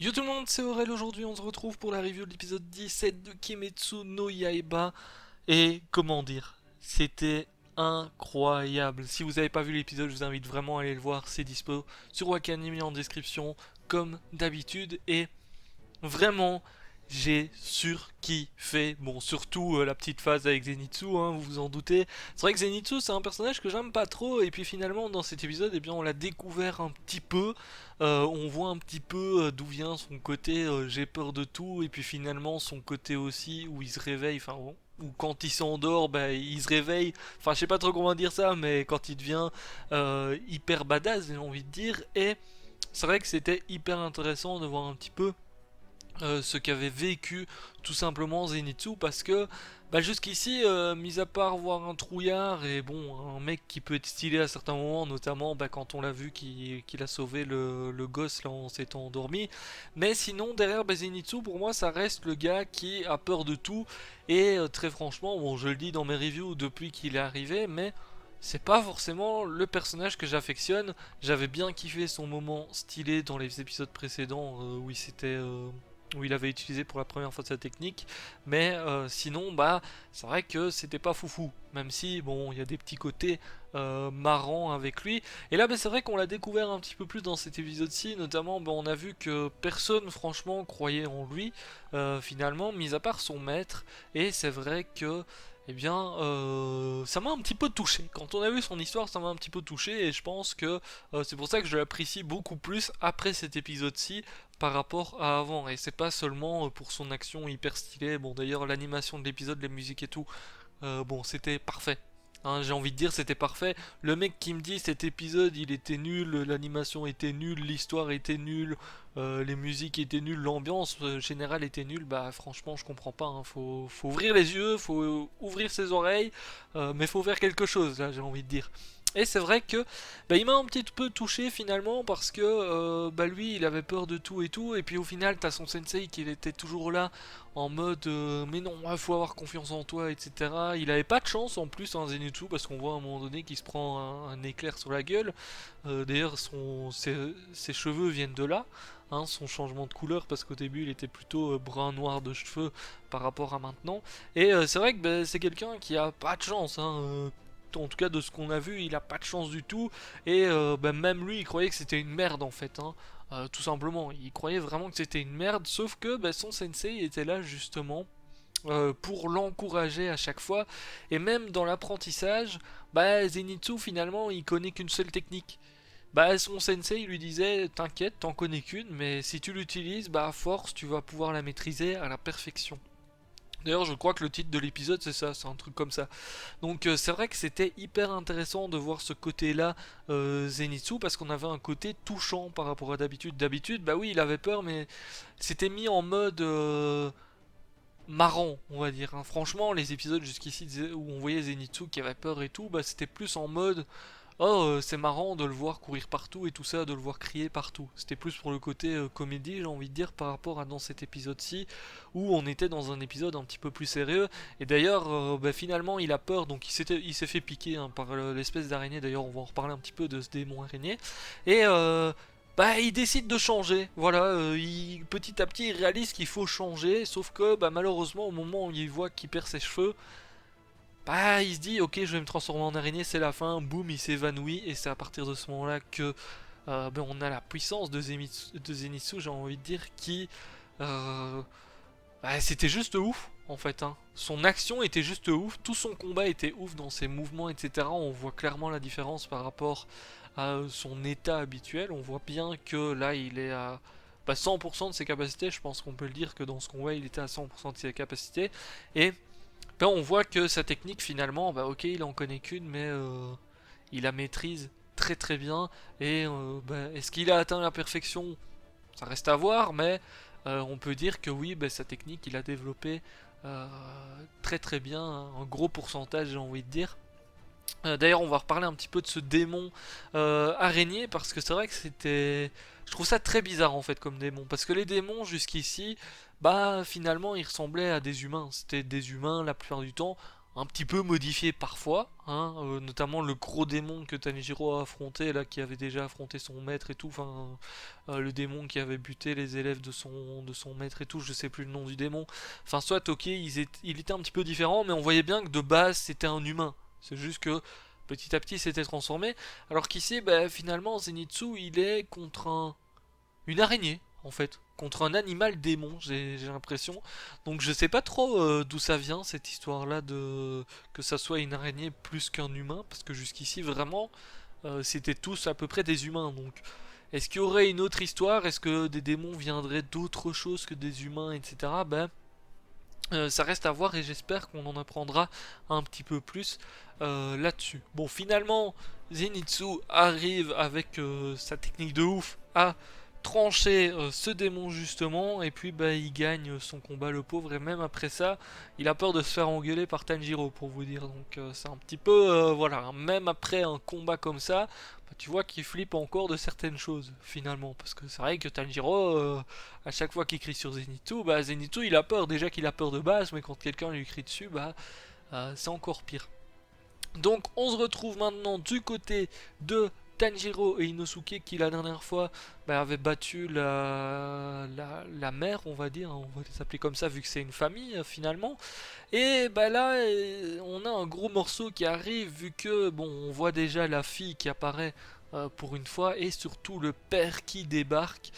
Yo tout le monde, c'est Aurel. Aujourd'hui on se retrouve pour la review de l'épisode 17 de Kimetsu no Yaiba. Et comment dire, c'était incroyable. Si vous n'avez pas vu l'épisode, je vous invite vraiment à aller le voir, c'est dispo sur Wakanim en description comme d'habitude. Et vraiment, j'ai surkiffé. Bon, surtout la petite phase avec Zenitsu, hein, vous vous en doutez. C'est vrai que Zenitsu, c'est un personnage que j'aime pas trop. Et puis finalement, dans cet épisode, eh bien, on l'a découvert un petit peu. On voit un petit peu d'où vient son côté j'ai peur de tout. Et puis finalement, son côté aussi où il se réveille. Enfin, bon, ou quand il s'endort, bah, il se réveille. Enfin, je sais pas trop comment dire ça, mais quand il devient hyper badass, j'ai envie de dire. Et c'est vrai que c'était hyper intéressant de voir un petit peu ce qu'avait vécu tout simplement Zenitsu parce que bah, jusqu'ici, mis à part voir un trouillard et bon, un mec qui peut être stylé à certains moments, notamment bah, quand on l'a vu qu'il a sauvé le gosse là en s'étant endormi, mais sinon derrière bah, Zenitsu pour moi ça reste le gars qui a peur de tout et très franchement, bon je le dis dans mes reviews depuis qu'il est arrivé, mais c'est pas forcément le personnage que j'affectionne. J'avais bien kiffé son moment stylé dans les épisodes précédents où il avait utilisé pour la première fois sa technique, mais sinon bah c'est vrai que c'était pas foufou, même si bon il y a des petits côtés marrants avec lui. Et là bah, c'est vrai qu'on l'a découvert un petit peu plus dans cet épisode-ci, notamment bah, on a vu que personne franchement croyait en lui finalement, mis à part son maître, et c'est vrai que eh bien, ça m'a un petit peu touché. Quand on a vu son histoire, ça m'a un petit peu touché et je pense que c'est pour ça que je l'apprécie beaucoup plus après cet épisode-ci par rapport à avant. Et c'est pas seulement pour son action hyper stylée. Bon, d'ailleurs, l'animation de l'épisode, les musiques et tout, bon, c'était parfait. Hein, j'ai envie de dire c'était parfait. Le mec qui me dit cet épisode il était nul, l'animation était nulle, l'histoire était nulle, les musiques étaient nulles, l'ambiance générale était nulle, bah franchement je comprends pas. Hein. Faut ouvrir les yeux, faut ouvrir ses oreilles, mais faut faire quelque chose là j'ai envie de dire. Et c'est vrai que bah, il m'a un petit peu touché finalement parce que bah, lui il avait peur de tout et tout et puis au final t'as son sensei qui était toujours là en mode mais non il faut avoir confiance en toi etc. Il avait pas de chance en plus en Zenitsu parce qu'on voit à un moment donné qu'il se prend un éclair sur la gueule. D'ailleurs ses cheveux viennent de là. Hein, son changement de couleur parce qu'au début il était plutôt brun noir de cheveux par rapport à maintenant et c'est vrai que bah, c'est quelqu'un qui a pas de chance hein, en tout cas de ce qu'on a vu, il a pas de chance du tout. Et bah, même lui, il croyait que c'était une merde en fait. Hein. Tout simplement, il croyait vraiment que c'était une merde. Sauf que bah, son sensei était là justement pour l'encourager à chaque fois. Et même dans l'apprentissage, bah, Zenitsu finalement, il connaît qu'une seule technique. Bah, son sensei lui disait t'inquiète, t'en connais qu'une, mais si tu l'utilises, bah à force, tu vas pouvoir la maîtriser à la perfection. D'ailleurs, je crois que le titre de l'épisode c'est ça, c'est un truc comme ça. Donc c'est vrai que c'était hyper intéressant de voir ce côté-là Zenitsu parce qu'on avait un côté touchant par rapport à d'habitude. D'habitude, bah oui, il avait peur, mais c'était mis en mode marrant, on va dire. Hein. Franchement, les épisodes jusqu'ici où on voyait Zenitsu qui avait peur et tout, bah c'était plus en mode oh, c'est marrant de le voir courir partout et tout ça, de le voir crier partout. C'était plus pour le côté comédie, j'ai envie de dire, par rapport à dans cet épisode-ci, où on était dans un épisode un petit peu plus sérieux. Et d'ailleurs, bah, finalement, il a peur, donc il s'est fait piquer hein, par l'espèce d'araignée. D'ailleurs, on va en reparler un petit peu de ce démon araignée. Et bah, il décide de changer. Voilà, petit à petit, il réalise qu'il faut changer, sauf que bah, malheureusement, au moment où il voit qu'il perd ses cheveux, bah, il se dit, ok, je vais me transformer en araignée, c'est la fin, boum, il s'évanouit, et c'est à partir de ce moment-là que ben, on a la puissance de Zenitsu, j'ai envie de dire, qui. euh, bah, c'était juste ouf, en fait. Hein. Son action était juste ouf, tout son combat était ouf dans ses mouvements, etc. On voit clairement la différence par rapport à son état habituel. On voit bien que là, il est à. Bah, 100% de ses capacités, je pense qu'on peut le dire que dans ce combat il était à 100% de ses capacités. Et ben, on voit que sa technique finalement, bah ok, il en connaît qu'une, mais il la maîtrise très très bien. Et bah, est-ce qu'il a atteint la perfection? Ça reste à voir, mais on peut dire que oui, bah, sa technique, il a développé euh, très très bien, un gros pourcentage, j'ai envie de dire. D'ailleurs, on va reparler un petit peu de ce démon araignée parce que c'est vrai que c'était. Je trouve ça très bizarre en fait comme démon parce que les démons jusqu'ici, bah finalement ils ressemblaient à des humains. C'était des humains la plupart du temps. un petit peu modifié parfois, hein, notamment le gros démon que Tanjiro a affronté, là, qui avait déjà affronté son maître et tout, enfin, le démon qui avait buté les élèves de son maître et tout, je sais plus le nom du démon. Enfin, soit, ok, il était un petit peu différent, mais on voyait bien que de base, c'était un humain. C'est juste que petit à petit, s'était transformé. Alors qu'ici, bah, finalement, Zenitsu, il est contre une araignée, en fait. Contre un animal démon, j'ai l'impression. Donc je sais pas trop d'où ça vient, cette histoire-là de que ça soit une araignée plus qu'un humain, parce que jusqu'ici, vraiment, c'était tous à peu près des humains. Donc est-ce qu'il y aurait une autre histoire? Est-ce que des démons viendraient d'autre chose que des humains, etc. Ben, ça reste à voir et j'espère qu'on en apprendra un petit peu plus là-dessus. Bon, finalement, Zenitsu arrive avec sa technique de ouf à trancher ce démon justement, et puis bah, il gagne son combat, le pauvre, et même après ça, il a peur de se faire engueuler par Tanjiro, pour vous dire. Donc c'est un petit peu, voilà, hein, même après un combat comme ça, bah, tu vois qu'il flippe encore de certaines choses, finalement. Parce que c'est vrai que Tanjiro, à chaque fois qu'il crie sur Zenitsu, bah Zenitsu il a peur, déjà qu'il a peur de base, mais quand quelqu'un lui crie dessus, bah c'est encore pire. Donc on se retrouve maintenant du côté de Tanjiro et Inosuke qui la dernière fois bah, avaient battu la mère, on va dire, on va les appeler comme ça vu que c'est une famille finalement. Et bah là on a un gros morceau qui arrive vu que bon on voit déjà la fille qui apparaît pour une fois et surtout le père qui débarque.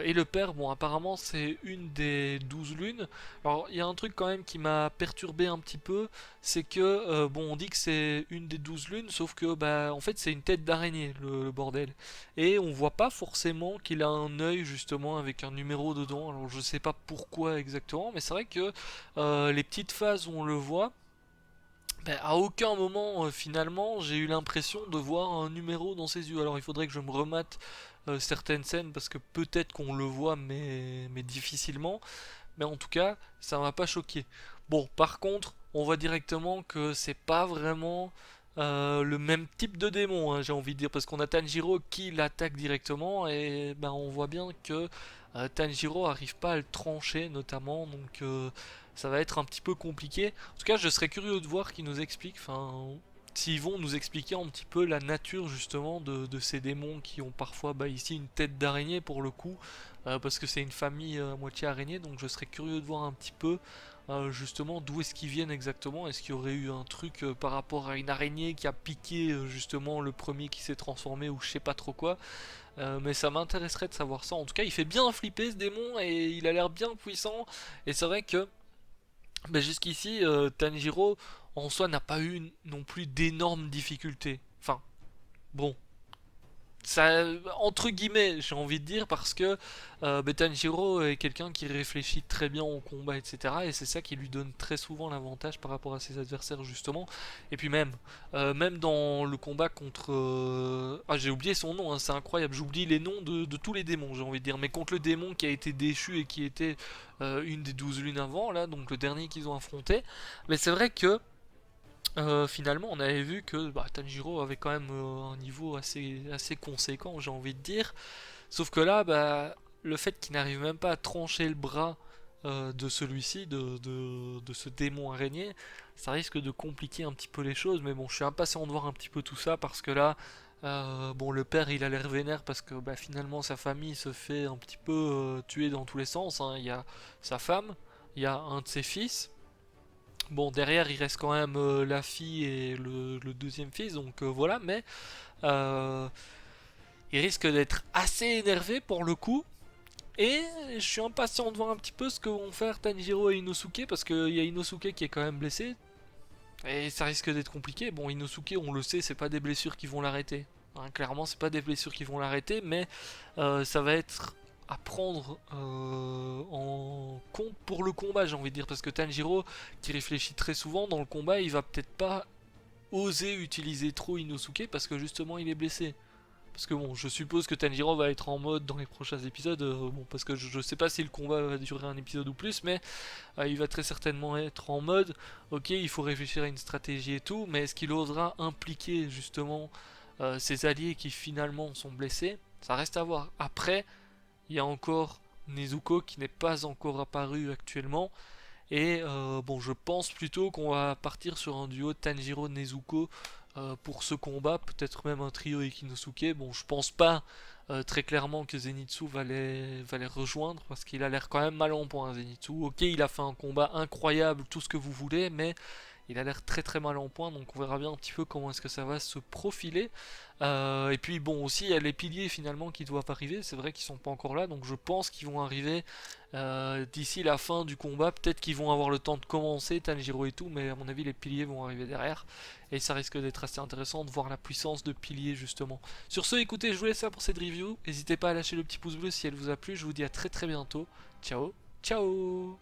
Et le père, bon apparemment c'est une des 12 lunes. Alors il y a un truc quand même qui m'a perturbé un petit peu, c'est que bon on dit que c'est une des 12 lunes, sauf que bah en fait c'est une tête d'araignée le bordel. Et on voit pas forcément qu'il a un œil justement avec un numéro dedans. Alors je sais pas pourquoi exactement, mais c'est vrai que les petites phases où on le voit, ben, à aucun moment finalement j'ai eu l'impression de voir un numéro dans ses yeux. Alors il faudrait que je me remate certaines scènes parce que peut-être qu'on le voit mais difficilement. Mais en tout cas ça m'a pas choqué. Bon par contre on voit directement que c'est pas vraiment le même type de démon, hein, j'ai envie de dire, parce qu'on a Tanjiro qui l'attaque directement et ben on voit bien que Tanjiro arrive pas à le trancher notamment, donc ça va être un petit peu compliqué. En tout cas, je serais curieux de voir qu'ils nous expliquent, enfin, s'ils vont nous expliquer un petit peu la nature justement de ces démons qui ont parfois, bah, ici une tête d'araignée pour le coup, parce que c'est une famille à moitié araignée, donc je serais curieux de voir un petit peu justement d'où est-ce qu'ils viennent exactement. Est-ce qu'il y aurait eu un truc par rapport à une araignée qui a piqué justement le premier qui s'est transformé ou je sais pas trop quoi. Mais ça m'intéresserait de savoir ça. En tout cas, il fait bien flipper ce démon et il a l'air bien puissant. Et c'est vrai que bah, jusqu'ici, Tanjiro en soi n'a pas eu non plus d'énormes difficultés. Enfin, bon, ça, entre guillemets, j'ai envie de dire, parce que Tanjiro est quelqu'un qui réfléchit très bien au combat, etc. Et c'est ça qui lui donne très souvent l'avantage par rapport à ses adversaires, justement. Et puis même dans le combat contre... Ah, j'ai oublié son nom, hein, c'est incroyable. J'oublie les noms de tous les démons, j'ai envie de dire. Mais contre le démon qui a été déchu et qui était une des 12 lunes avant, là, donc le dernier qu'ils ont affronté. Mais c'est vrai que finalement, on avait vu que bah, Tanjiro avait quand même un niveau assez conséquent, j'ai envie de dire. Sauf que là, bah, le fait qu'il n'arrive même pas à trancher le bras de celui-ci, de ce démon araignée, ça risque de compliquer un petit peu les choses. Mais bon, je suis impatient de voir un petit peu tout ça parce que là, bon, le père il a l'air vénère parce que bah, finalement sa famille se fait un petit peu tuer dans tous les sens, hein. Il y a sa femme, il y a un de ses fils. Bon, derrière, il reste quand même la fille et le deuxième fils, donc voilà, mais euh, il risque d'être assez énervé pour le coup. Et je suis impatient de voir un petit peu ce que vont faire Tanjiro et Inosuke, parce qu'il y a Inosuke qui est quand même blessé, et ça risque d'être compliqué. Bon, Inosuke, on le sait, c'est pas des blessures qui vont l'arrêter. Hein, clairement, c'est pas des blessures qui vont l'arrêter, mais ça va être à prendre en compte pour le combat, j'ai envie de dire, parce que Tanjiro, qui réfléchit très souvent dans le combat, il va peut-être pas oser utiliser trop Inosuke parce que justement il est blessé. Parce que bon, je suppose que Tanjiro va être en mode dans les prochains épisodes, bon, parce que je sais pas si le combat va durer un épisode ou plus, mais il va très certainement être en mode, ok, il faut réfléchir à une stratégie et tout, mais est-ce qu'il osera impliquer justement ses alliés qui finalement sont blessés? Ça reste à voir. Après, il y a encore Nezuko qui n'est pas encore apparu actuellement. Et bon, je pense plutôt qu'on va partir sur un duo Tanjiro-Nezuko pour ce combat, peut-être même un trio Ikinosuke. Bon, je pense pas très clairement que Zenitsu va les rejoindre parce qu'il a l'air quand même mal en point, Zenitsu. Ok, il a fait un combat incroyable, tout ce que vous voulez, mais il a l'air très très mal en point, donc on verra bien un petit peu comment est-ce que ça va se profiler. Et puis bon, aussi il y a les piliers finalement qui doivent arriver, c'est vrai qu'ils sont pas encore là, donc je pense qu'ils vont arriver d'ici la fin du combat. Peut-être qu'ils vont avoir le temps de commencer, Tanjiro et tout, mais à mon avis les piliers vont arriver derrière. Et ça risque d'être assez intéressant de voir la puissance de piliers justement. Sur ce, écoutez, je vous laisse ça pour cette review. N'hésitez pas à lâcher le petit pouce bleu si elle vous a plu, je vous dis à très très bientôt. Ciao, ciao.